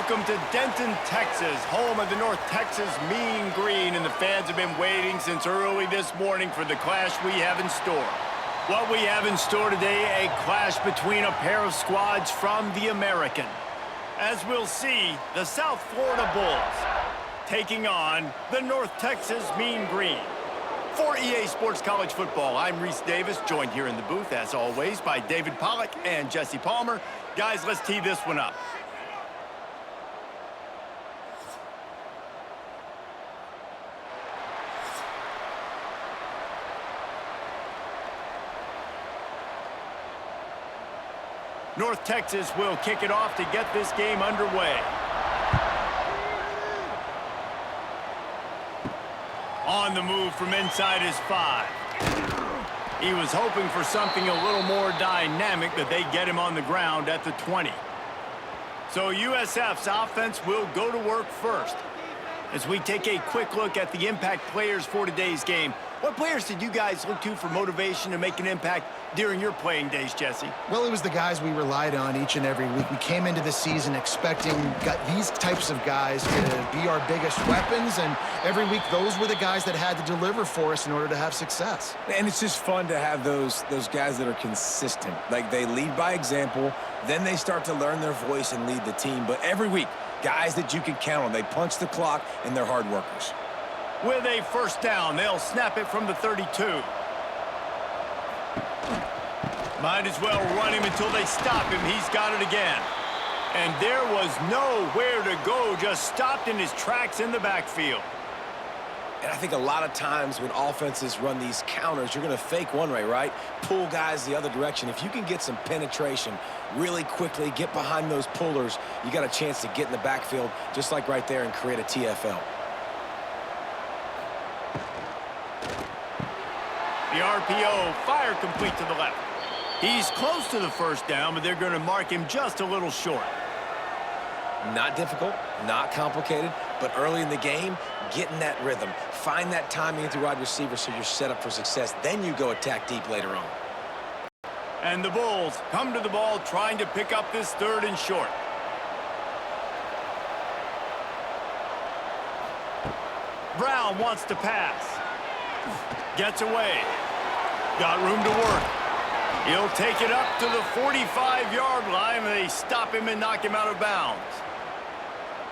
Welcome to Denton, Texas, home of the North Texas Mean Green, and the fans have been waiting since early this morning for the clash we have in store. What we have in store today, a clash between a pair of squads from the American. As we'll see, the South Florida Bulls taking on the North Texas Mean Green. For EA Sports College Football, I'm Reese Davis, joined here in the booth, as always, by David Pollack and Jesse Palmer. Guys, let's tee this one up. North Texas will kick it off to get this game underway. On the move from inside his 5. He was hoping for something a little more dynamic, but they get him on the ground at the 20. So USF's offense will go to work first. As we take a quick look at the impact players for today's game, what players did you guys look to for motivation to make an impact during your playing days, Jesse? Well, it was the guys we relied on each and every week. We came into the season expecting these types of guys to be our biggest weapons, and every week those were the guys that had to deliver for us in order to have success. And it's just fun to have those guys that are consistent. Like, they lead by example, then they start to learn their voice and lead the team. But every week, guys that you can count on. They punch the clock, and they're hard workers. With a first down, they'll snap it from the 32. Might as well run him until they stop him. He's got it again. And there was nowhere to go, just stopped in his tracks in the backfield. And I think a lot of times when offenses run these counters, you're going to fake one way, right? Pull guys the other direction. If you can get some penetration really quickly, get behind those pullers, you got a chance to get in the backfield, just like right there, and create a TFL. The RPO, fire complete to the left. He's close to the first down, but they're going to mark him just a little short. Not difficult, not complicated, but early in the game, get in that rhythm. Find that timing at the wide receiver so you're set up for success. Then you go attack deep later on. And the Bulls come to the ball trying to pick up this third and short. Brown wants to pass. Gets away. Got room to work. He'll take it up to the 45-yard line, and they stop him and knock him out of bounds.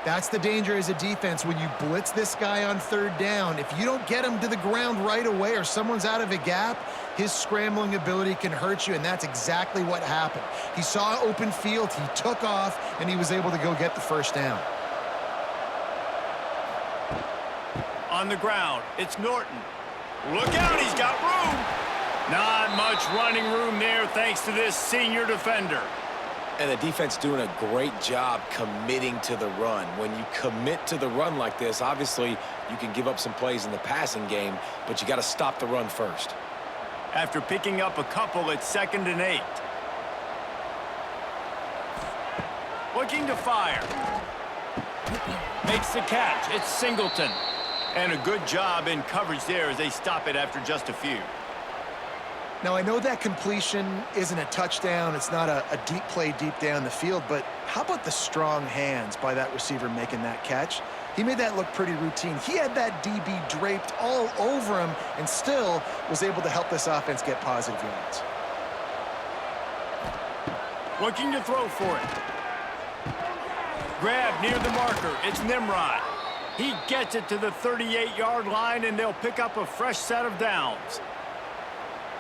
That's the danger as a defense when you blitz this guy on third down. If you don't get him to the ground right away or someone's out of a gap, his scrambling ability can hurt you, and that's exactly what happened. He saw open field, he took off, and he was able to go get the first down. On the ground, it's Norton. Look out, he's got room. Not much running room there thanks to this senior defender. And the defense doing a great job committing to the run. When you commit to the run like this, obviously you can give up some plays in the passing game, but you got to stop the run first. After picking up a couple, it's 2nd and 8. Looking to fire. Makes the catch. It's Singleton. And a good job in coverage there as they stop it after just a few. Now, I know that completion isn't a touchdown. It's not a deep play deep down the field, but how about the strong hands by that receiver making that catch? He made that look pretty routine. He had that DB draped all over him and still was able to help this offense get positive yards. Looking to throw for it. Grab near the marker. It's Nimrod. He gets it to the 38-yard line, and they'll pick up a fresh set of downs.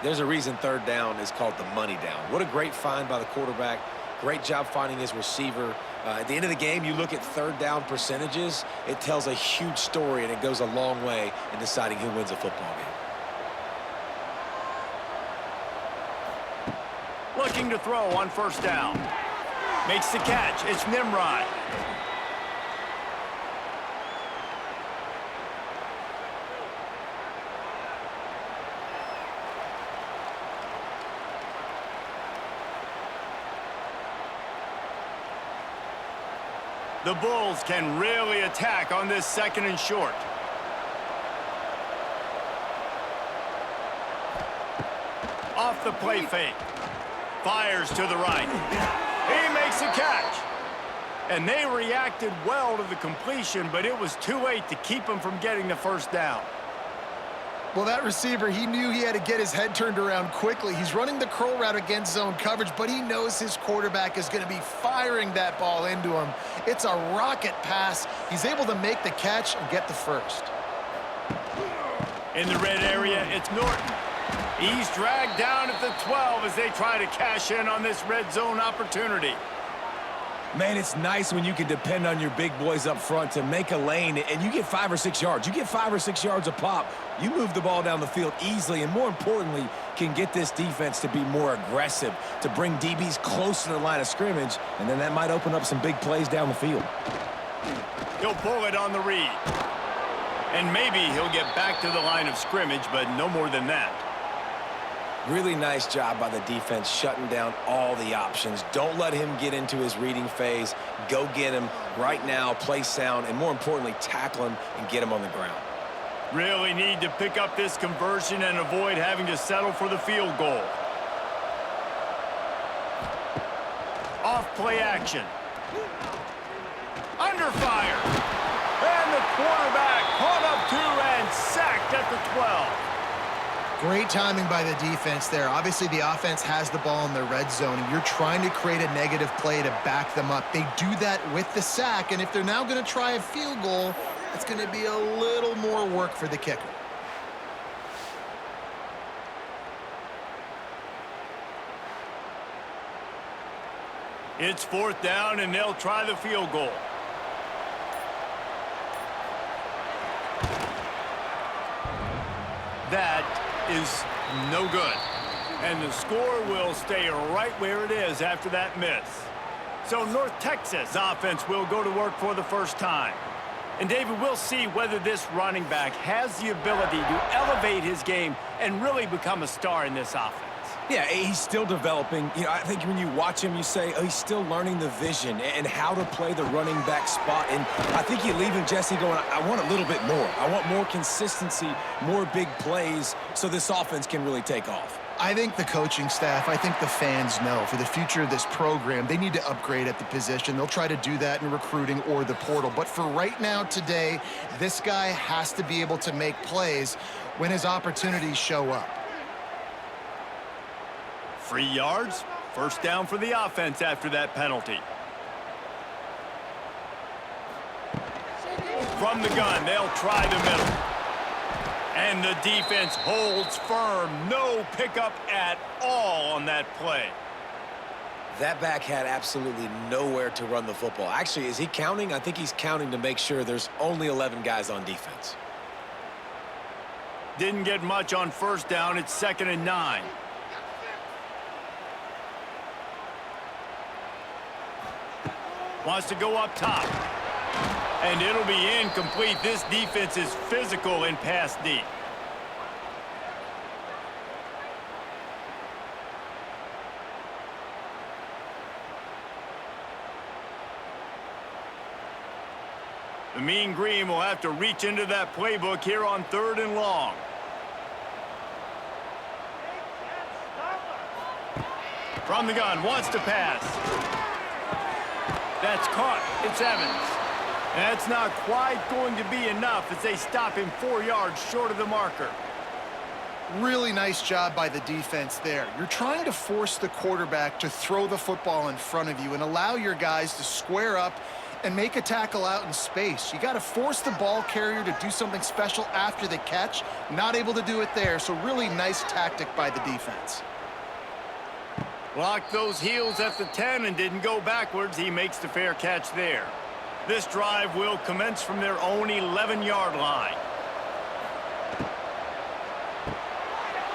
There's a reason third down is called the money down. What a great find by the quarterback. Great job finding his receiver. At the end of the game, you look at third down percentages. It tells a huge story, and it goes a long way in deciding who wins a football game. Looking to throw on first down. Makes the catch. It's Nimrod. The Bulls can really attack on this 2nd and short. Off the play fake. Fires to the right. He makes a catch. And they reacted well to the completion, but it was too late to keep them from getting the first down. Well, that receiver, he knew he had to get his head turned around quickly. He's running the curl route against zone coverage, but he knows his quarterback is going to be firing that ball into him. It's a rocket pass. He's able to make the catch and get the first. In the red area, it's Norton. He's dragged down at the 12 as they try to cash in on this red zone opportunity. Man, it's nice when you can depend on your big boys up front to make a lane, and you get 5 or 6 yards. You get 5 or 6 yards a pop. You move the ball down the field easily, and more importantly, can get this defense to be more aggressive, to bring DBs close to the line of scrimmage, and then that might open up some big plays down the field. He'll pull it on the read. And maybe he'll get back to the line of scrimmage, but no more than that. Really nice job by the defense shutting down all the options. Don't let him get into his reading phase. Go get him right now, play sound, and more importantly, tackle him and get him on the ground. Really need to pick up this conversion and avoid having to settle for the field goal. Off play action. Under fire. And the quarterback caught up to and sacked at the 12. Great timing by the defense there. Obviously, the offense has the ball in the red zone, and you're trying to create a negative play to back them up. They do that with the sack, and if they're now going to try a field goal, it's going to be a little more work for the kicker. It's 4th down, and they'll try the field goal. That is no good. And the score will stay right where it is after that miss. So North Texas offense will go to work for the first time. And David, we'll see whether this running back has the ability to elevate his game and really become a star in this offense. Yeah, he's still developing. You know, I think when you watch him, you say, oh, he's still learning the vision and how to play the running back spot. And I think you leave him, Jesse, going, I want a little bit more. I want more consistency, more big plays so this offense can really take off. I think the coaching staff, I think the fans know for the future of this program, they need to upgrade at the position. They'll try to do that in recruiting or the portal. But for right now, today, this guy has to be able to make plays when his opportunities show up. 3 yards, first down for the offense after that penalty. From the gun, they'll try the middle. And the defense holds firm. No pickup at all on that play. That back had absolutely nowhere to run the football. Actually, is he counting? I think he's counting to make sure there's only 11 guys on defense. Didn't get much on first down. It's 2nd and 9. Wants to go up top. And it'll be incomplete. This defense is physical in pass deep. The Mean Green will have to reach into that playbook here on 3rd and long. From the gun, wants to pass. That's caught. It's Evans. That's not quite going to be enough as they stop him 4 yards short of the marker. Really nice job by the defense there. You're trying to force the quarterback to throw the football in front of you and allow your guys to square up and make a tackle out in space. You got to force the ball carrier to do something special after the catch. Not able to do it there, so really nice tactic by the defense. Locked those heels at the 10 and didn't go backwards. He makes the fair catch there. This drive will commence from their own 11-yard line.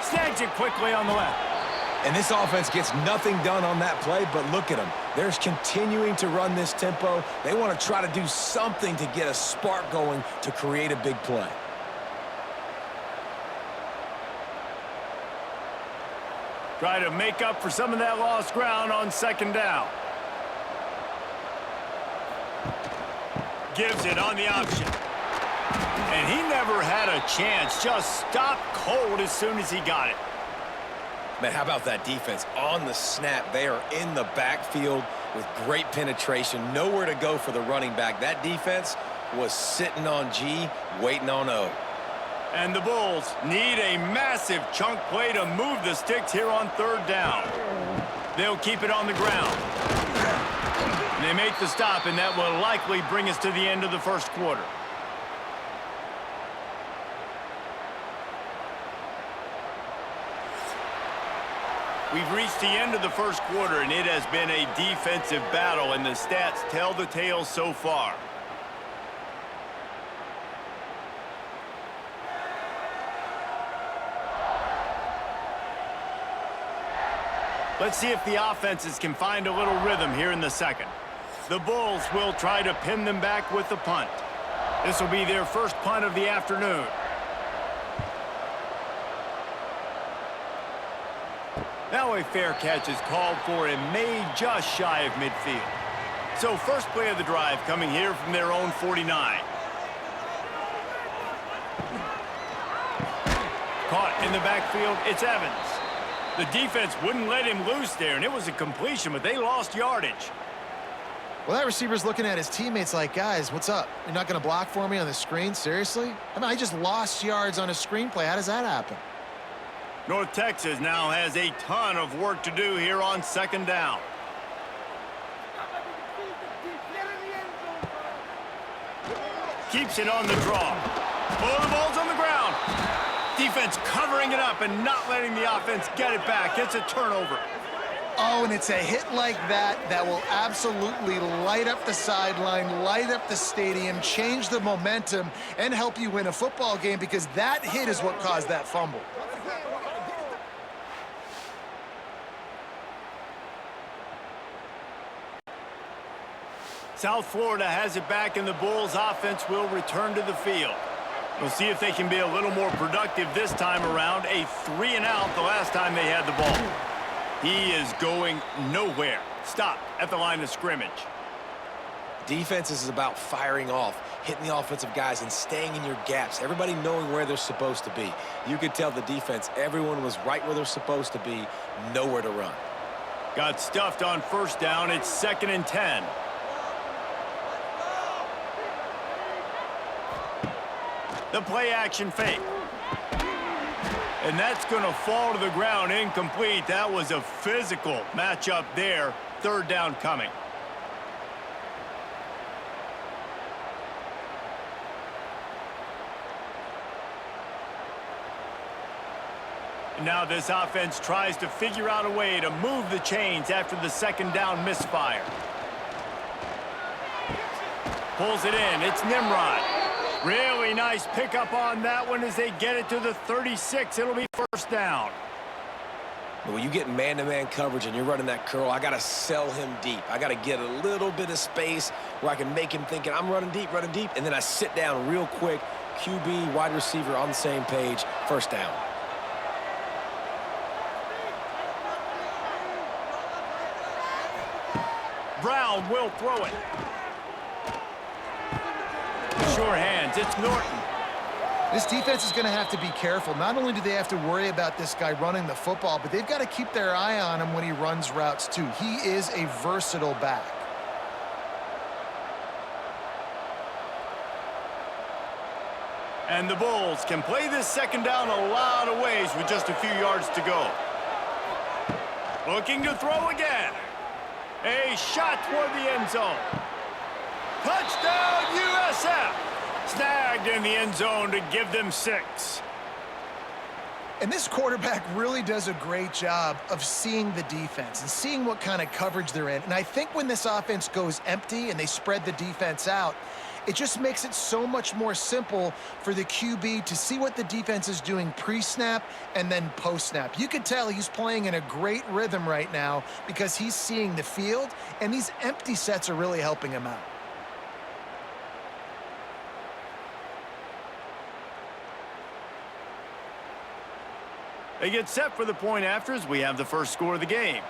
Snags it quickly on the left. And this offense gets nothing done on that play, but look at them. They're continuing to run this tempo. They want to try to do something to get a spark going to create a big play. Try to make up for some of that lost ground on 2nd down. Gives it on the option. And he never had a chance. Just stopped cold as soon as he got it. Man, how about that defense? On the snap, they are in the backfield. with great penetration, nowhere to go for the running back. That defense was sitting on G, waiting on O. And the Bulls need a massive chunk play to move the sticks here on third down. They'll keep it on the ground. And they make the stop, and that will likely bring us to the end of the first quarter. We've reached the end of the first quarter, and it has been a defensive battle, and the stats tell the tale so far. Let's see if the offenses can find a little rhythm here in the second. The Bulls will try to pin them back with the punt. This will be their first punt of the afternoon. Now a fair catch is called for and made just shy of midfield. So first play of the drive coming here from their own 49. Caught in the backfield, it's Evans. The defense wouldn't let him loose there, and it was a completion, but they lost yardage. Well, that receiver's looking at his teammates like, guys, what's up? You're not going to block for me on the screen? Seriously? I mean, I just lost yards on a screenplay. How does that happen? North Texas now has a ton of work to do here on second down. Keeps it on the draw. Oh, the ball's on the ground. Defense covering it up and not letting the offense get it back. It's a turnover. Oh, and it's a hit like that that will absolutely light up the sideline, light up the stadium, change the momentum, and help you win a football game, because that hit is what caused that fumble. South Florida has it back, and the Bulls offense will return to the field. We'll see if they can be a little more productive this time around. A 3-and-out the last time they had the ball. He is going nowhere. Stopped at the line of scrimmage. Defense is about firing off, hitting the offensive guys, and staying in your gaps. Everybody knowing where they're supposed to be. You could tell the defense, everyone was right where they're supposed to be, nowhere to run. Got stuffed on first down. It's 2nd and 10. The play action fake. And that's going to fall to the ground incomplete. That was a physical matchup there. Third down coming. And now this offense tries to figure out a way to move the chains after the second down misfire. Pulls it in. It's Nimrod. Really nice pickup on that one as they get it to the 36. It'll be first down. When you get man-to-man coverage and you're running that curl, I got to sell him deep. I got to get a little bit of space where I can make him thinking I'm running deep, and then I sit down real quick. QB, wide receiver on the same page. First down. Brown will throw it. Sure hands. It's Norton. This defense is going to have to be careful. Not only do they have to worry about this guy running the football, but they've got to keep their eye on him when he runs routes too. He is a versatile back. And the Bulls can play this second down a lot of ways with just a few yards to go. Looking to throw again. A shot toward the end zone. Touchdown, USF! Snagged in the end zone to give them 6. And this quarterback really does a great job of seeing the defense and seeing what kind of coverage they're in. And I think when this offense goes empty and they spread the defense out, it just makes it so much more simple for the QB to see what the defense is doing pre-snap and then post-snap. You could tell he's playing in a great rhythm right now because he's seeing the field, and these empty sets are really helping him out. They get set for the point after as we have the first score of the game.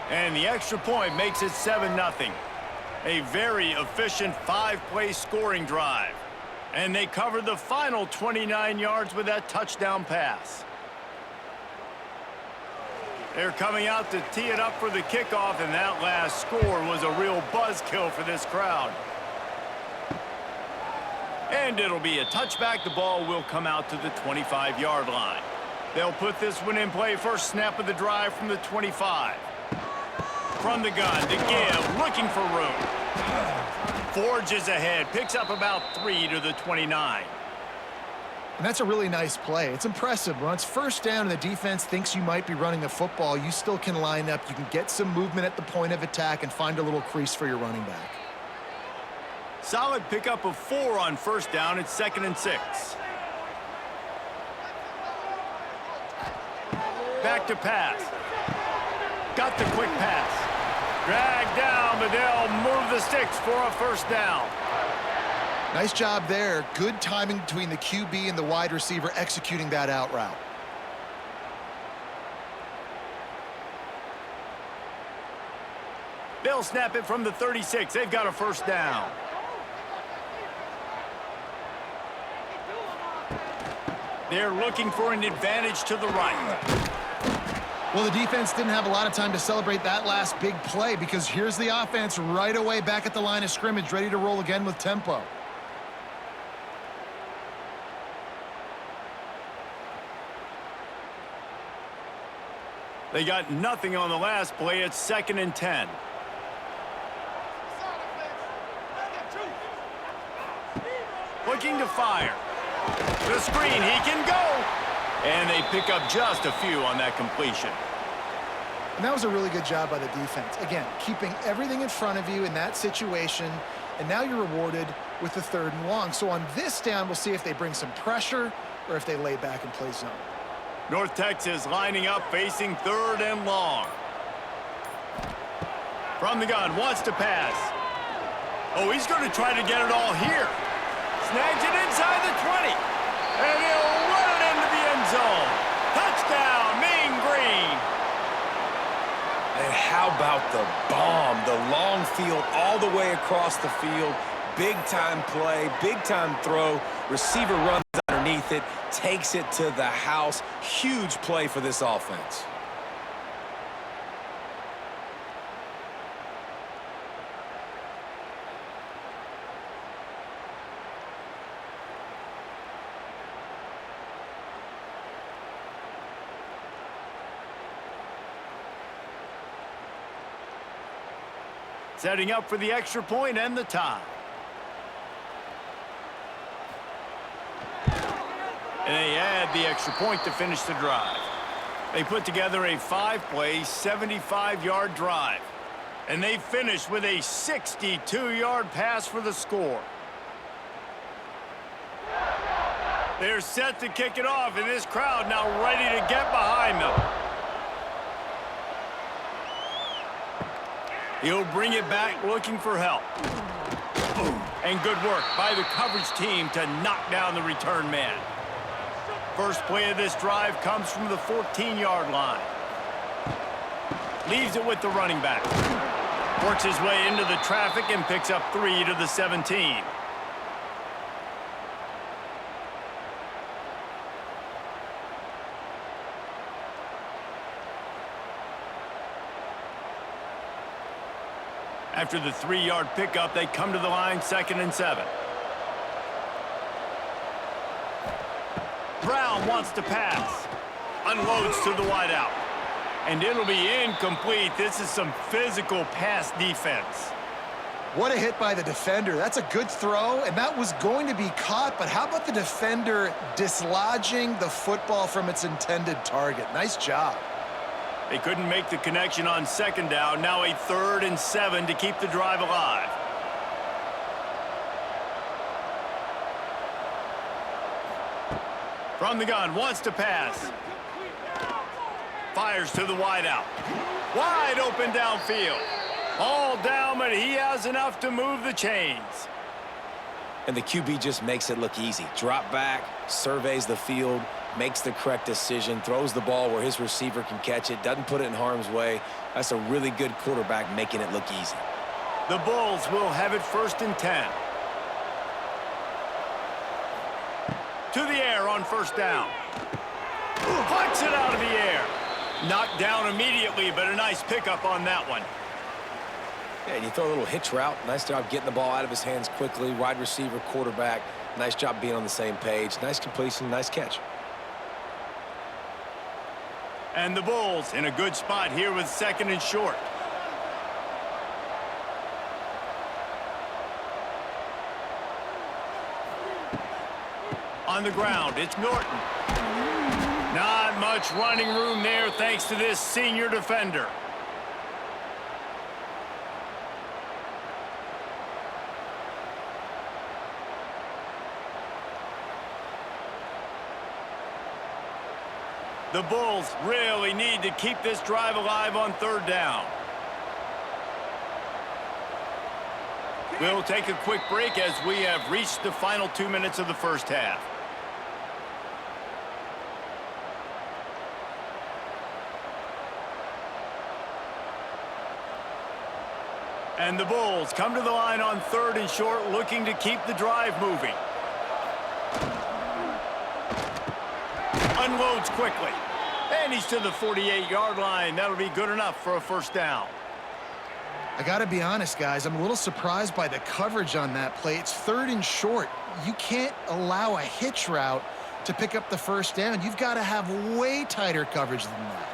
And the extra point makes it 7-0. A very efficient 5-play scoring drive. And they cover the final 29 yards with that touchdown pass. They're coming out to tee it up for the kickoff, and that last score was a real buzzkill for this crowd. And it'll be a touchback. The ball will come out to the 25-yard line. They'll put this one in play. First snap of the drive from the 25. From the gun to give, looking for room. Forges ahead, picks up about 3 to the 29. And that's a really nice play. It's impressive. When it's first down and the defense thinks you might be running the football, you still can line up. You can get some movement at the point of attack and find a little crease for your running back. Solid pickup of 4 on first down. It's 2nd and 6. Back to pass. Got the quick pass. Dragged down, but they'll move the sticks for a first down. Nice job there. Good timing between the QB and the wide receiver executing that out route. They'll snap it from the 36. They've got a first down. They're looking for an advantage to the right. Well, the defense didn't have a lot of time to celebrate that last big play because here's the offense right away back at the line of scrimmage, ready to roll again with tempo. They got nothing on the last play. It's 2nd and 10. Looking to fire. The screen, he can go. And they pick up just a few on that completion. And that was a really good job by the defense. Again, keeping everything in front of you in that situation, and now you're rewarded with the 3rd and long. So on this down, we'll see if they bring some pressure or if they lay back and play zone. North Texas lining up, facing 3rd and long. From the gun, wants to pass. Oh, he's going to try to get it all here. Snags it inside the 20. And he'll run it into the end zone. Touchdown, Mean Green. And how about the bomb? The long field all the way across the field. Big-time play, big-time throw. Receiver runs underneath it, takes it to the house. Huge play for this offense. Setting up for the extra point and the tie. And they add the extra point to finish the drive. They put together a 5-play, 75-yard drive. And they finish with a 62-yard pass for the score. They're set to kick it off, and this crowd now ready to get behind them. He'll bring it back looking for help. And good work by the coverage team to knock down the return man. First play of this drive comes from the 14-yard line. Leaves it with the running back. Works his way into the traffic and picks up 3 to the 17. After the 3-yard pickup, they come to the line, 2nd and 7. Brown wants to pass. Unloads to the wideout. And it'll be incomplete. This is some physical pass defense. What a hit by the defender. That's a good throw, and that was going to be caught, but how about the defender dislodging the football from its intended target? Nice job. They couldn't make the connection on 2nd down. Now a 3rd and 7 to keep the drive alive. From the gun, wants to pass. Fires to the wideout. Wide open downfield. All down, but he has enough to move the chains. And the QB just makes it look easy. Drop back, surveys the field, makes the correct decision, throws the ball where his receiver can catch it, doesn't put it in harm's way. That's a really good quarterback making it look easy. The Bulls will have it 1st and 10. To the air on 1st down. Flicks it out of the air. Knocked down immediately, but a nice pickup on that one. Yeah, and you throw a little hitch route. Nice job getting the ball out of his hands quickly. Wide receiver, quarterback. Nice job being on the same page. Nice completion, nice catch. And the Bulls in a good spot here with 2nd and short. On the ground, it's Norton. Not much running room there thanks to this senior defender. The Bulls really need to keep this drive alive on 3rd down. We'll take a quick break as we have reached the final 2 minutes of the first half. And the Bulls come to the line on 3rd and short, looking to keep the drive moving. Unloads quickly. And he's to the 48-yard line. That'll be good enough for a 1st down. I got to be honest, guys. I'm a little surprised by the coverage on that play. It's 3rd and short. You can't allow a hitch route to pick up the 1st down. You've got to have way tighter coverage than that.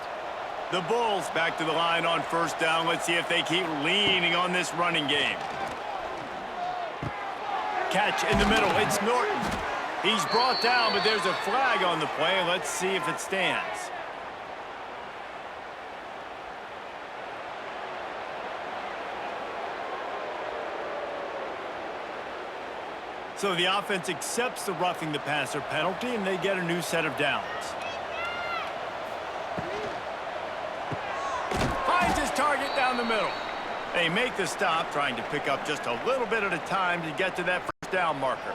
The Bulls back to the line on 1st down. Let's see if they keep leaning on this running game. Catch in the middle. It's Norton. He's brought down, but there's a flag on the play. Let's see if it stands. So the offense accepts the roughing the passer penalty, and they get a new set of downs. Finds his target down the middle. They make the stop, trying to pick up just a little bit at a time to get to that 1st down marker.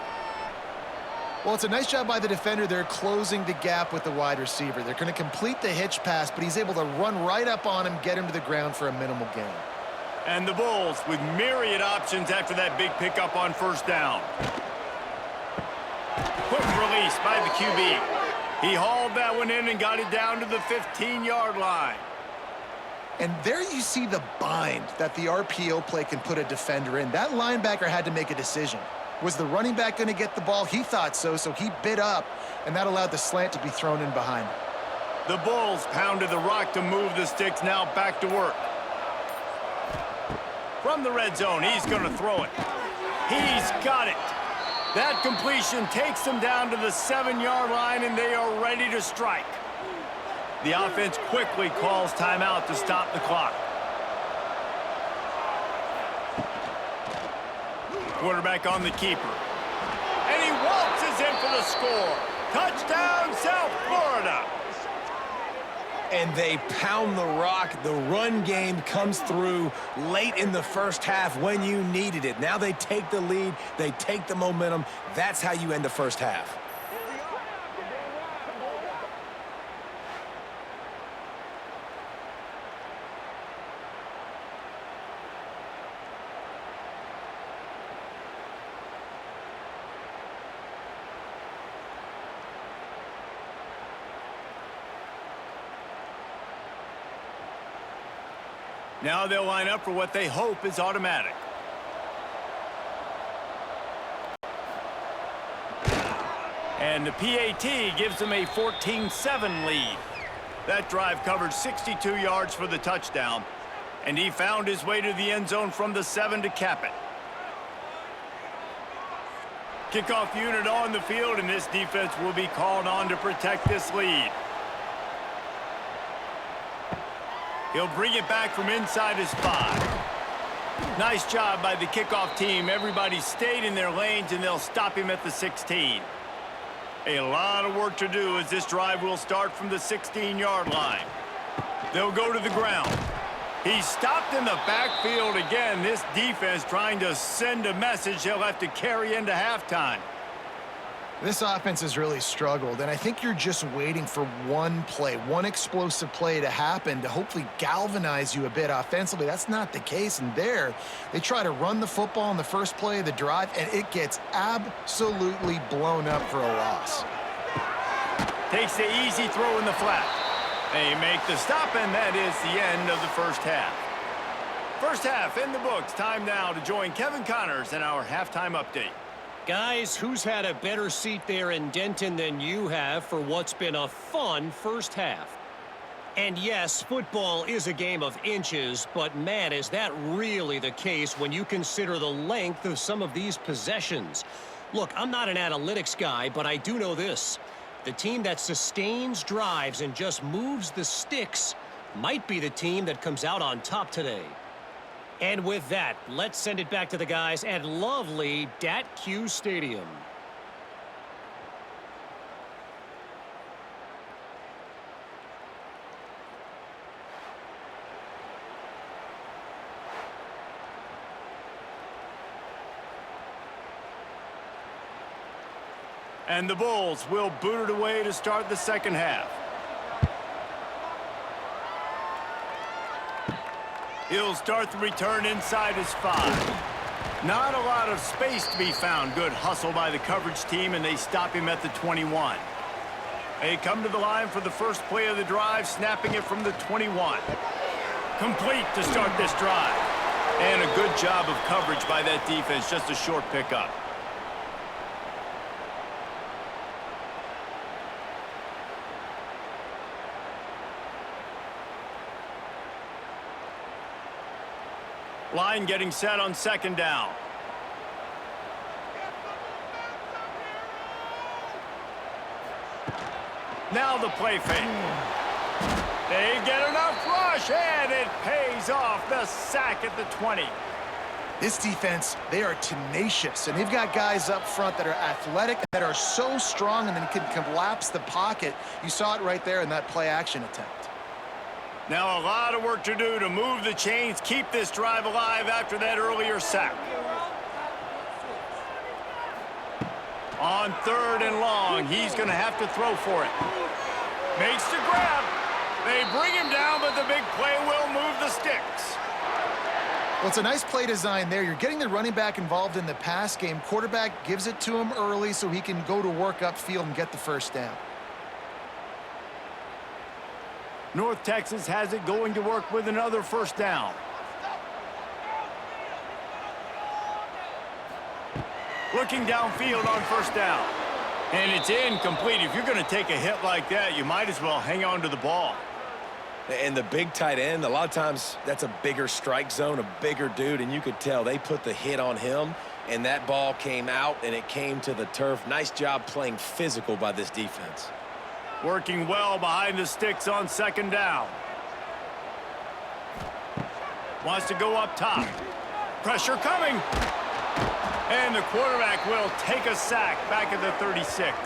Well, it's a nice job by the defender. They're closing the gap with the wide receiver. They're going to complete the hitch pass, but he's able to run right up on him, get him to the ground for a minimal gain. And the Bulls with myriad options after that big pickup on 1st down. Quick release by the QB. He hauled that one in and got it down to the 15-yard line. And there you see the bind that the RPO play can put a defender in. That linebacker had to make a decision. Was the running back going to get the ball? He thought so, so he bit up, and that allowed the slant to be thrown in behind. The Bulls pounded the rock to move the sticks, now back to work. From the red zone, he's going to throw it. He's got it. That completion takes them down to the 7-yard line, and they are ready to strike. The offense quickly calls timeout to stop the clock. Quarterback on the keeper. And he waltzes in for the score. Touchdown, South Florida. And they pound the rock. The run game comes through late in the 1st half when you needed it. Now they take the lead. They take the momentum. That's how you end the 1st half. Now they'll line up for what they hope is automatic. And the PAT gives them a 14-7 lead. That drive covered 62 yards for the touchdown, and he found his way to the end zone from the 7 to cap it. Kickoff unit on the field, and this defense will be called on to protect this lead. He'll bring it back from inside his 5. Nice job by the kickoff team. Everybody stayed in their lanes, and they'll stop him at the 16. A lot of work to do as this drive will start from the 16-yard line. They'll go to the ground. He's stopped in the backfield again. This defense trying to send a message they'll have to carry into halftime. This offense has really struggled, and I think you're just waiting for one play, one explosive play to happen to hopefully galvanize you a bit offensively. That's not the case, and there, they try to run the football in the first play of the drive, and it gets absolutely blown up for a loss. Takes the easy throw in the flat. They make the stop, and that is the end of the first half. First half in the books. Time now to join Kevin Connors in our halftime update. Guys, who's had a better seat there in Denton than you have for what's been a fun first half? And yes, football is a game of inches, but man, is that really the case when you consider the length of some of these possessions. Look, I'm not an analytics guy, but I do know this. The team that sustains drives and just moves the sticks might be the team that comes out on top today. And with that, let's send it back to the guys at lovely Dat-Q Stadium. And the Bulls will boot it away to start the second half. He'll start the return inside his 5. Not a lot of space to be found. Good hustle by the coverage team, and they stop him at the 21. They come to the line for the first play of the drive, snapping it from the 21. Complete to start this drive. And a good job of coverage by that defense, just a short pickup. Line getting set on second down. Now the play fake. They get enough rush, and it pays off. The sack at the 20. This defense, they are tenacious, and they've got guys up front that are athletic, that are so strong, and then can collapse the pocket. You saw it right there in that play-action attempt. Now a lot of work to do to move the chains, keep this drive alive after that earlier sack. On third and long, he's going to have to throw for it. Makes the grab. They bring him down, but the big play will move the sticks. Well, it's a nice play design there. You're getting the running back involved in the pass game. Quarterback gives it to him early so he can go to work upfield and get the first down. North Texas has it going to work with another first down. Looking downfield on first down. And it's incomplete. If you're going to take a hit like that, you might as well hang on to the ball. And the big tight end, a lot of times that's a bigger strike zone, a bigger dude, and you could tell they put the hit on him, and that ball came out, and it came to the turf. Nice job playing physical by this defense. Working well behind the sticks on second down. Wants to go up top. Pressure coming. And the quarterback will take a sack back at the 36.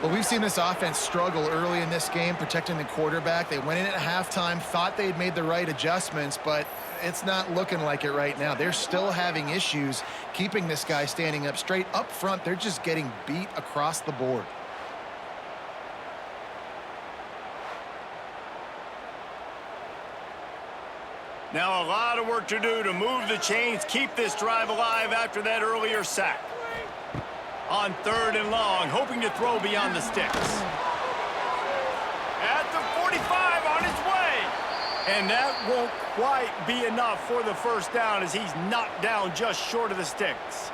Well, we've seen this offense struggle early in this game, protecting the quarterback. They went in at halftime, thought they had made the right adjustments, but it's not looking like it right now. They're still having issues keeping this guy standing up straight. Up front, they're just getting beat across the board. Now a lot of work to do to move the chains, keep this drive alive after that earlier sack. On third and long, hoping to throw beyond the sticks. At the 45, on his way. And that won't quite be enough for the first down as he's knocked down just short of the sticks.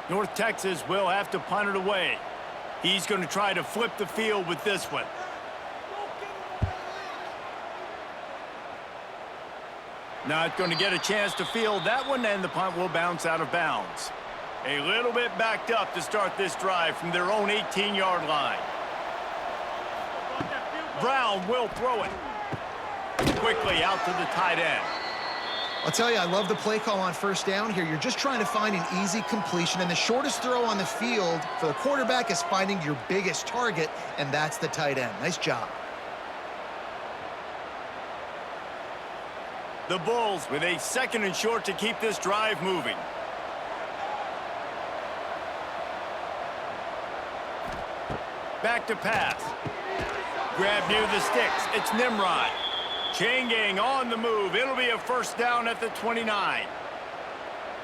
North Texas will have to punt it away. He's going to try to flip the field with this one. Not going to get a chance to field that one, and the punt will bounce out of bounds. A little bit backed up to start this drive from their own 18-yard line. Brown will throw it. Quickly out to the tight end. I'll tell you, I love the play call on first down here. You're just trying to find an easy completion, and the shortest throw on the field for the quarterback is finding your biggest target, and that's the tight end. Nice job. The Bulls with a second and short to keep this drive moving. Back to pass. Grab near the sticks. It's Nimrod. Chain gang on the move. It'll be a first down at the 29.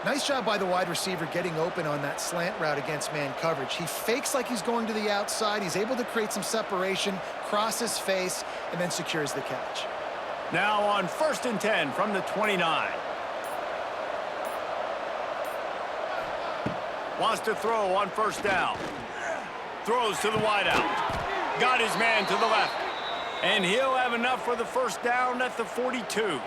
Nice job by the wide receiver getting open on that slant route against man coverage. He fakes like he's going to the outside. He's able to create some separation, cross his face, and then secures the catch. Now on 1st and 10 from the 29. Wants to throw on 1st down. Throws to the wideout. Got his man to the left. And he'll have enough for the 1st down at the 42.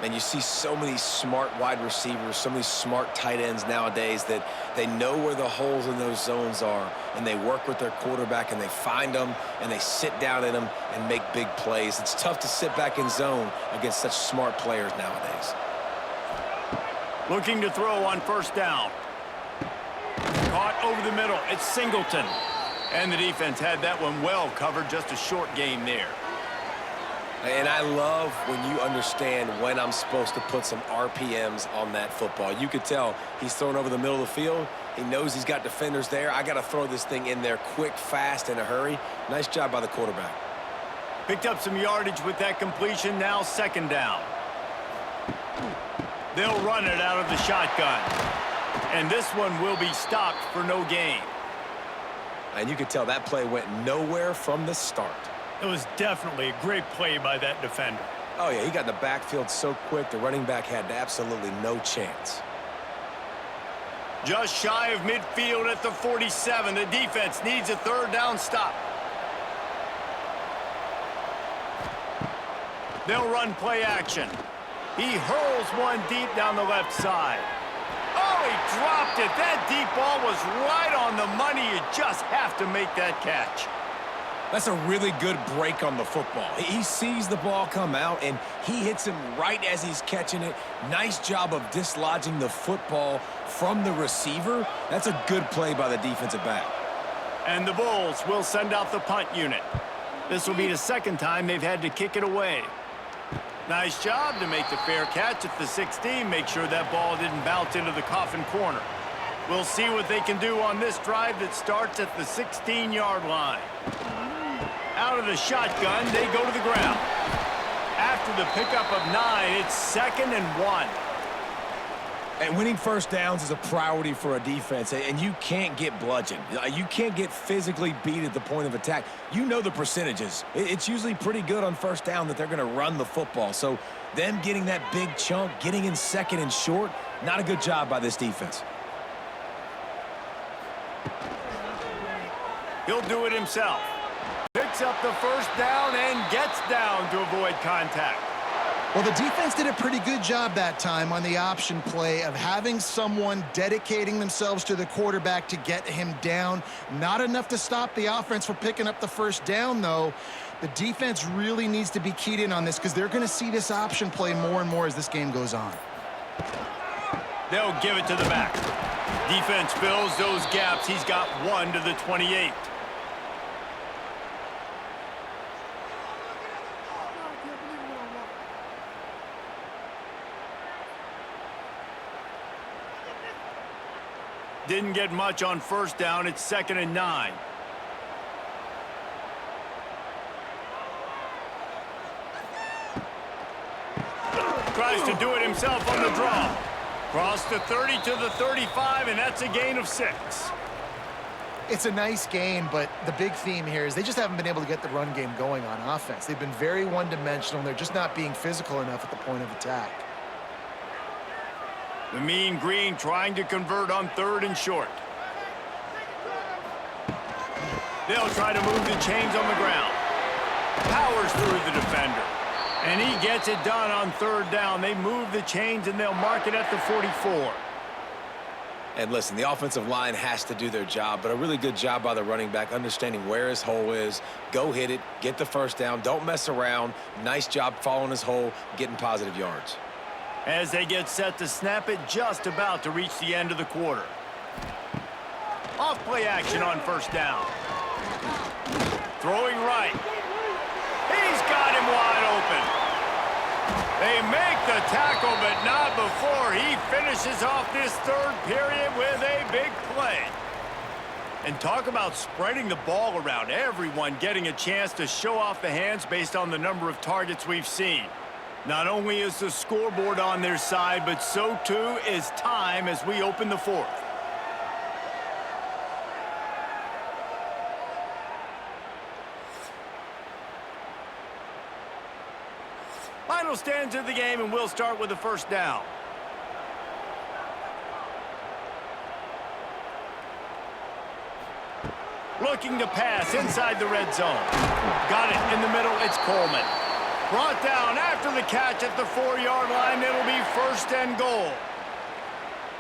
And you see so many smart wide receivers, so many smart tight ends nowadays that they know where the holes in those zones are, and they work with their quarterback, and they find them, and they sit down in them and make big plays. It's tough to sit back in zone against such smart players nowadays. Looking to throw on 1st down. Caught over the middle. It's Singleton. And the defense had that one well covered. Just a short game there. And I love when you understand when I'm supposed to put some RPMs on that football. You could tell he's throwing over the middle of the field. He knows he's got defenders there. I got to throw this thing in there quick, fast, in a hurry. Nice job by the quarterback. Picked up some yardage with that completion. Now 2nd down. They'll run it out of the shotgun. And this one will be stopped for no gain. And you could tell that play went nowhere from the start. It was definitely a great play by that defender. Oh, yeah, he got in the backfield so quick, the running back had absolutely no chance. Just shy of midfield at the 47. The defense needs a 3rd down stop. They'll run play action. He hurls one deep down the left side. Oh, he dropped it. That deep ball was right on the money. You just have to make that catch. That's a really good break on the football. He sees the ball come out, and he hits him right as he's catching it. Nice job of dislodging the football from the receiver. That's a good play by the defensive back. And the Bulls will send out the punt unit. This will be the 2nd time they've had to kick it away. Nice job to make the fair catch at the 16. Make sure that ball didn't bounce into the coffin corner. We'll see what they can do on this drive that starts at the 16-yard line. Out of the shotgun, they go to the ground. After the pickup of 9, it's 2nd and 1. And winning 1st downs is a priority for a defense, and you can't get bludgeoned. You can't get physically beat at the point of attack. You know the percentages. It's usually pretty good on 1st down that they're going to run the football. So them getting that big chunk, getting in 2nd and short, not a good job by this defense. He'll do it himself. Picks up the 1st down and gets down to avoid contact. Well, the defense did a pretty good job that time on the option play of having someone dedicating themselves to the quarterback to get him down. Not enough to stop the offense from picking up the 1st down, though. The defense really needs to be keyed in on this because they're going to see this option play more and more as this game goes on. They'll give it to the back. Defense fills those gaps. He's got 1 to the 28. Didn't get much on 1st down. It's 2nd and 9. Tries to do it himself on the draw. Cross the 30 to the 35, and that's a gain of 6. It's a nice game, but the big theme here is they just haven't been able to get the run game going on offense. They've been very one-dimensional, and they're just not being physical enough at the point of attack. The Mean Green trying to convert on 3rd and short. They'll try to move the chains on the ground. Powers through the defender. And he gets it done on 3rd down. They move the chains, and they'll mark it at the 44. And listen, the offensive line has to do their job, but a really good job by the running back understanding where his hole is. Go hit it, get the 1st down, don't mess around. Nice job following his hole, getting positive yards. As they get set to snap it, just about to reach the end of the quarter. Off play action on 1st down. Throwing right. He's got him wide open. They make the tackle, but not before he finishes off this 3rd period with a big play. And talk about spreading the ball around. Everyone getting a chance to show off the hands based on the number of targets we've seen. Not only is the scoreboard on their side, but so too is time as we open the fourth. Final stands of the game, and we'll start with the first down. Looking to pass inside the red zone. Got it in the middle. It's Coleman. Brought down after the catch at the 4-yard line. It'll be first and goal.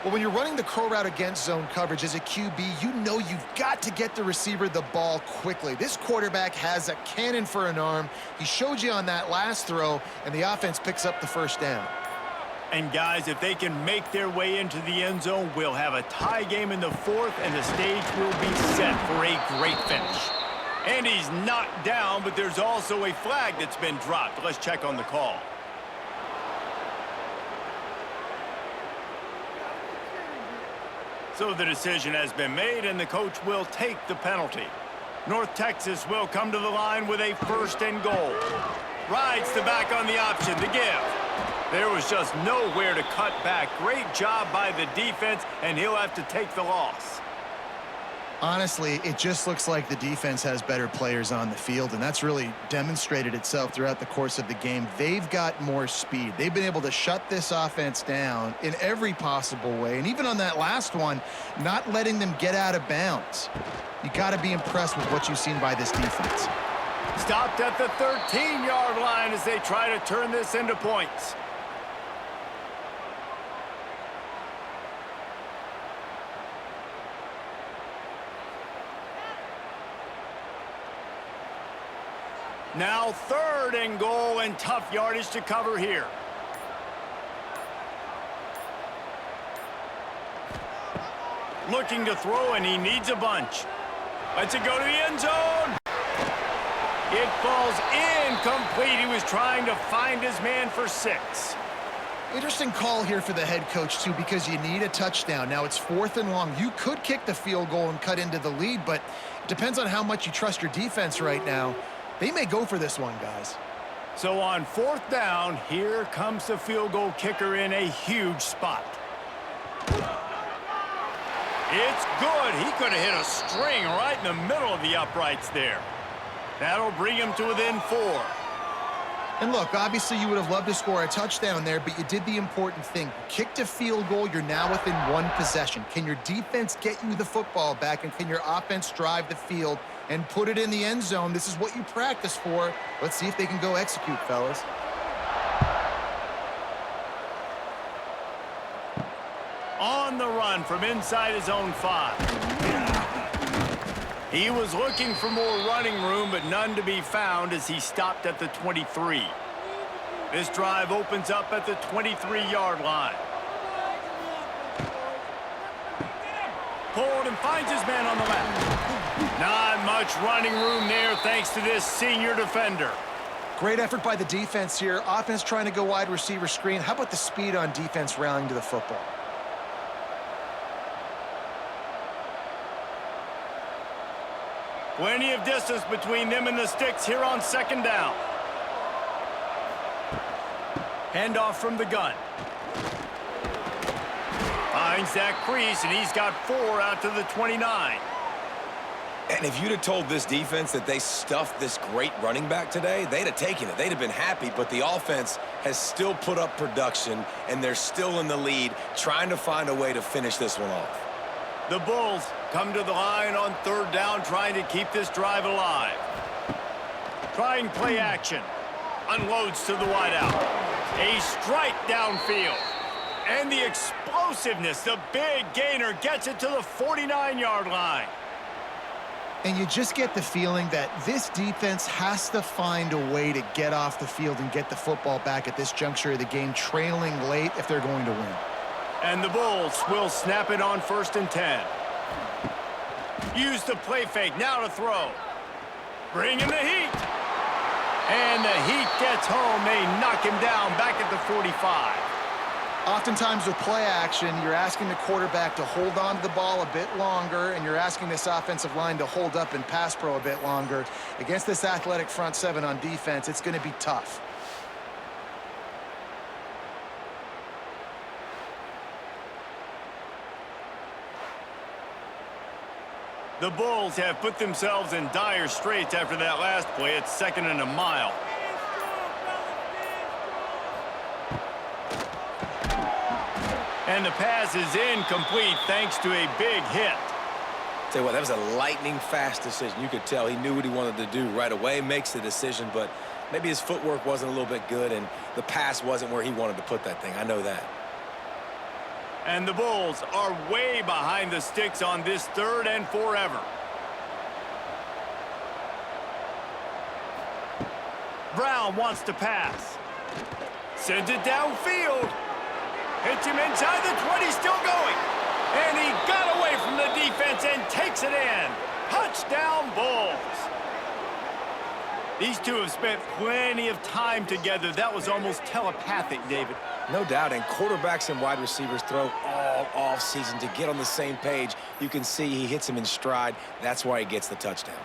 Well, when you're running the curl route against zone coverage as a QB, you know you've got to get the receiver the ball quickly. This quarterback has a cannon for an arm. He showed you on that last throw, and the offense picks up the first down. And guys, if they can make their way into the end zone, we'll have a tie game in the fourth, and the stage will be set for a great finish. And he's knocked down, but there's also a flag that's been dropped. Let's check on the call. So the decision has been made, and the coach will take the penalty. North Texas will come to the line with a first and goal. Rides the back on the option to give. There was just nowhere to cut back. Great job by the defense, and he'll have to take the loss. Honestly, it just looks like the defense has better players on the field, and that's really demonstrated itself throughout the course of the game. They've got more speed. They've been able to shut this offense down in every possible way, and even on that last one, not letting them get out of bounds. You got to be impressed with what you've seen by this defense. Stopped at the 13-yard line as they try to turn this into points. Now third and goal, and tough yardage to cover here. Looking to throw, and he needs a bunch. Lets it go to the end zone. It falls incomplete. He was trying to find his man for 6. Interesting call here for the head coach, too, because you need a touchdown. Now it's 4th and long. You could kick the field goal and cut into the lead, but it depends on how much you trust your defense right now. They may go for this one, guys. So on 4th down, here comes the field goal kicker in a huge spot. It's good. He could have hit a string right in the middle of the uprights there. That'll bring him to within 4. And look, obviously you would have loved to score a touchdown there, but you did the important thing. Kicked a field goal, you're now within 1 possession. Can your defense get you the football back, and can your offense drive the field and put it in the end zone? This is what you practice for. Let's see if they can go execute, fellas. On the run from inside his own 5. He was looking for more running room, but none to be found as he stopped at the 23. This drive opens up at the 23-yard line. Pulled and finds his man on the left. Not much running room there thanks to this senior defender. Great effort by the defense here. Offense trying to go wide receiver screen. How about the speed on defense rallying to the football? Plenty of distance between them and the sticks here on 2nd down. Handoff from the gun. Finds that crease, and he's got 4 out to the 29. And if you'd have told this defense that they stuffed this great running back today, they'd have taken it. They'd have been happy, but the offense has still put up production, and they're still in the lead, trying to find a way to finish this one off. The Bulls come to the line on 3rd down, trying to keep this drive alive. Trying play action. Unloads to the wideout. A strike downfield. And the explosiveness, the big gainer, gets it to the 49-yard line. And you just get the feeling that this defense has to find a way to get off the field and get the football back at this juncture of the game, trailing late if they're going to win. And the Bulls will snap it on 1st and 10. Use the play fake, now to throw. Bring in the heat. And the heat gets home. They knock him down back at the 45. Oftentimes with play action, you're asking the quarterback to hold on to the ball a bit longer, and you're asking this offensive line to hold up and pass pro a bit longer. Against this athletic front 7 on defense, it's going to be tough. The Bulls have put themselves in dire straits after that last play. It's 2nd and a mile. And the pass is incomplete thanks to a big hit. Tell you what, that was a lightning-fast decision. You could tell he knew what he wanted to do right away, makes the decision, but maybe his footwork wasn't a little bit good, and the pass wasn't where he wanted to put that thing. I know that. And the Bulls are way behind the sticks on this 3rd and forever. Brown wants to pass. Sends it downfield. Hits him inside the 20, still going. And he got away from the defense and takes it in. Touchdown, Bulls. These two have spent plenty of time together. That was almost telepathic, David. No doubt, and quarterbacks and wide receivers throw all off season to get on the same page. You can see he hits him in stride. That's why he gets the touchdown.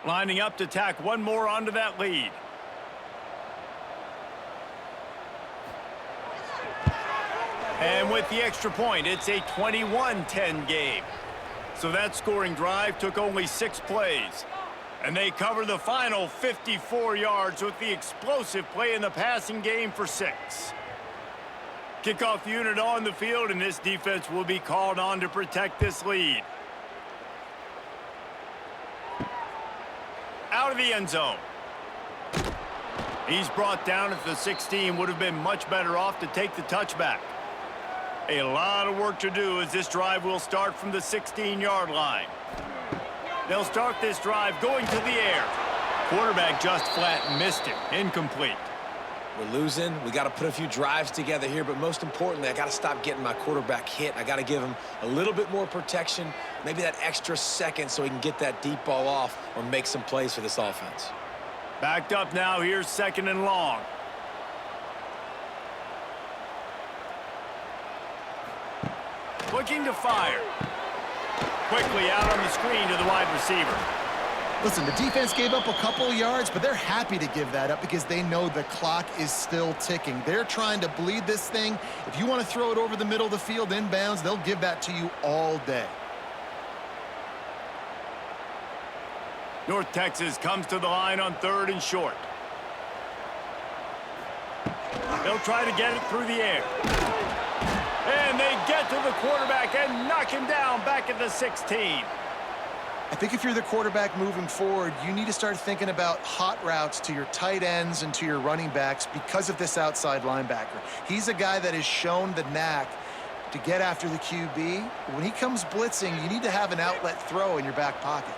Lining up to tack one more onto that lead. And with the extra point, it's a 21-10 game. So that scoring drive took only 6 plays. And they cover the final 54 yards with the explosive play in the passing game for 6. Kickoff unit on the field, and this defense will be called on to protect this lead. Out of the end zone. He's brought down at the 16. Would have been much better off to take the touchback. A lot of work to do as this drive will start from the 16-yard line. They'll start this drive going to the air. Quarterback just flat missed it. Incomplete. We're losing. We got to put a few drives together here, but most importantly, I got to stop getting my quarterback hit. I got to give him a little bit more protection, maybe that extra second so he can get that deep ball off or make some plays for this offense. Backed up now. Here's 2nd and long. Looking to fire. Quickly out on the screen to the wide receiver. Listen, the defense gave up a couple yards, but they're happy to give that up because they know the clock is still ticking. They're trying to bleed this thing. If you want to throw it over the middle of the field inbounds, they'll give that to you all day. North Texas comes to the line on 3rd and short. They'll try to get it through the air. And they get to the quarterback and knock him down back at the 16. I think if you're the quarterback moving forward, you need to start thinking about hot routes to your tight ends and to your running backs because of this outside linebacker. He's a guy that has shown the knack to get after the QB. When he comes blitzing, you need to have an outlet throw in your back pocket.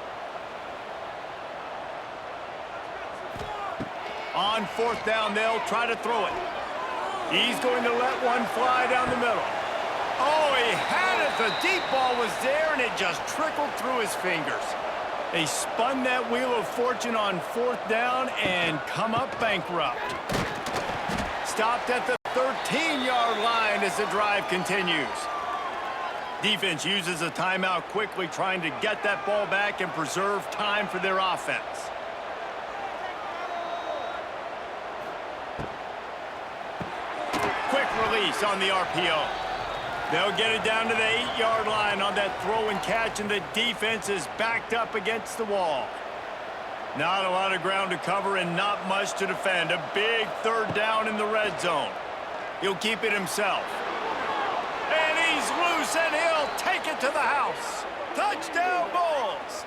On 4th down, they'll try to throw it. He's going to let one fly down the middle. Oh, he had it. The deep ball was there, and it just trickled through his fingers. They spun that wheel of fortune on 4th down and come up bankrupt. Stopped at the 13-yard line as the drive continues. Defense uses a timeout quickly, trying to get that ball back and preserve time for their offense. Quick release on the RPO. They'll get it down to the 8-yard line on that throw and catch, and the defense is backed up against the wall. Not a lot of ground to cover and not much to defend. A big 3rd down in the red zone. He'll keep it himself. And he's loose, and he'll take it to the house. Touchdown, Bulls!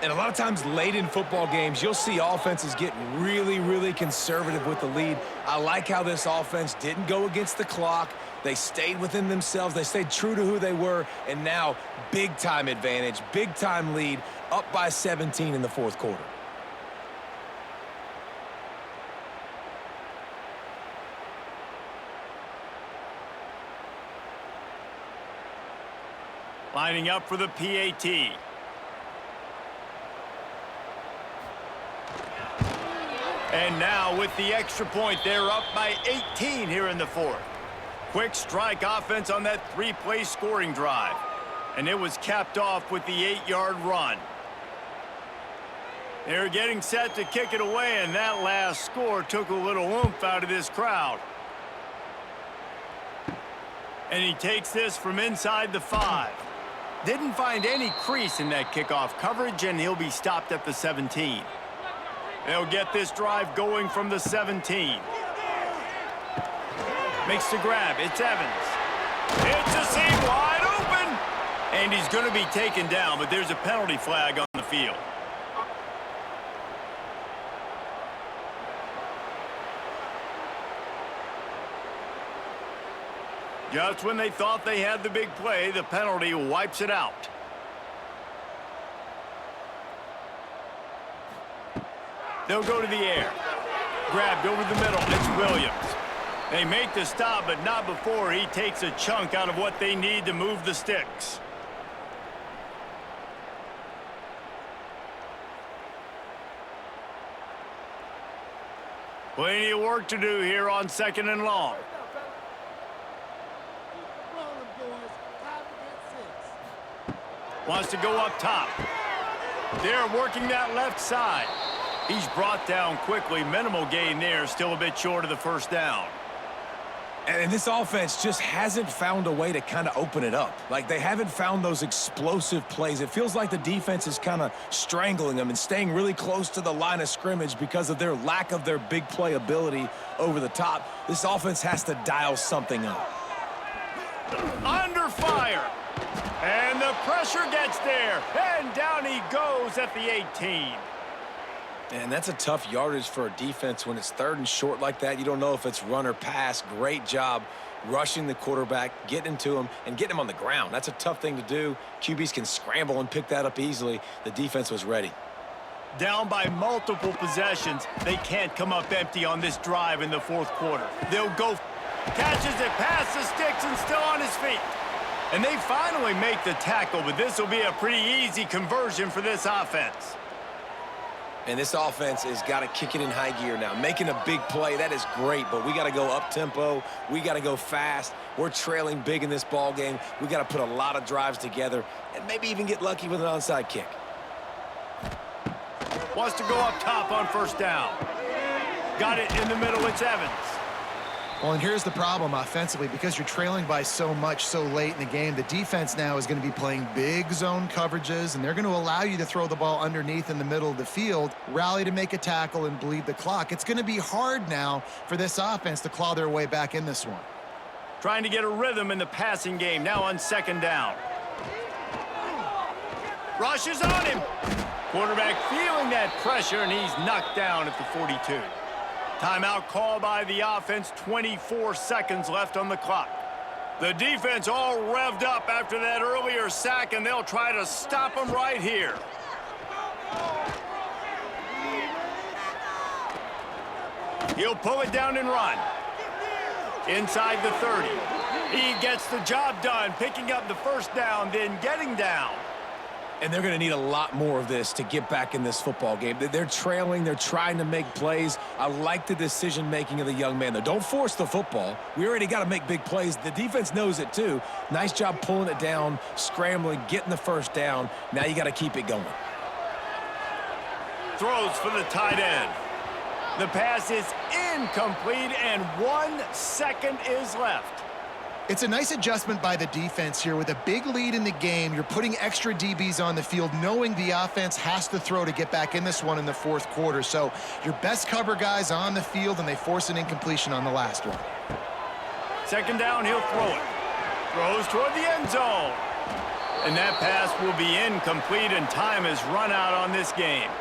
And a lot of times late in football games, you'll see offenses get really, really conservative with the lead. I like how this offense didn't go against the clock. They stayed within themselves. They stayed true to who they were. And now, big-time advantage, big-time lead, up by 17 in the 4th quarter. Lining up for the PAT. And now with the extra point, they're up by 18 here in the fourth. Quick strike offense on that three-play scoring drive. And it was capped off with the 8-yard run. They're getting set to kick it away, and that last score took a little oomph out of this crowd. And he takes this from inside the 5. Didn't find any crease in that kickoff coverage, and he'll be stopped at the 17. They'll get this drive going from the 17. Makes the grab. It's Evans. It's a seam wide open. And he's going to be taken down, but there's a penalty flag on the field. Just when they thought they had the big play, the penalty wipes it out. They'll go to the air. Grabbed over the middle. It's Williams. They make the stop, but not before he takes a chunk out of what they need to move the sticks. Plenty of work to do here on 2nd and long. Wants to go up top. They're working that left side. He's brought down quickly. Minimal gain there. Still a bit short of the first down. And this offense just hasn't found a way to kind of open it up. Like, they haven't found those explosive plays. It feels like the defense is kind of strangling them and staying really close to the line of scrimmage because of their lack of their big play ability over the top. This offense has to dial something up. Under fire. And the pressure gets there. And down he goes at the 18. And that's a tough yardage for a defense when it's 3rd and short like that. You don't know if it's run or pass. Great job rushing the quarterback, getting to him, and getting him on the ground. That's a tough thing to do. QBs can scramble and pick that up easily. The defense was ready. Down by multiple possessions. They can't come up empty on this drive in the 4th quarter. They'll go. Catches it past the sticks and still on his feet. And they finally make the tackle, but this will be a pretty easy conversion for this offense. And this offense has got to kick it in high gear now. Making a big play, that is great, but we got to go up-tempo. We got to go fast. We're trailing big in this ball game. We got to put a lot of drives together and maybe even get lucky with an onside kick. Wants to go up top on 1st down. Got it in the middle. It's Evans. Well, and here's the problem offensively. Because you're trailing by so much so late in the game, the defense now is going to be playing big zone coverages, and they're going to allow you to throw the ball underneath in the middle of the field, rally to make a tackle, and bleed the clock. It's going to be hard now for this offense to claw their way back in this one. Trying to get a rhythm in the passing game now on 2nd down. Rushes on him. Quarterback feeling that pressure, and he's knocked down at the 42. Timeout call by the offense, 24 seconds left on the clock. The defense all revved up after that earlier sack, and they'll try to stop them right here. He'll pull it down and run. Inside the 30. He gets the job done, picking up the 1st down, then getting down. And they're going to need a lot more of this to get back in this football game. They're trailing. They're trying to make plays. I like the decision-making of the young man, though. Don't force the football. We already got to make big plays. The defense knows it, too. Nice job pulling it down, scrambling, getting the 1st down. Now you got to keep it going. Throws for the tight end. The pass is incomplete, and 1 second is left. It's a nice adjustment by the defense here. With a big lead in the game, you're putting extra DBs on the field, knowing the offense has to throw to get back in this one in the 4th quarter. So your best cover guys on the field, and they force an incompletion on the last one. 2nd down, he'll throw it. Throws toward the end zone. And that pass will be incomplete, and time has run out on this game.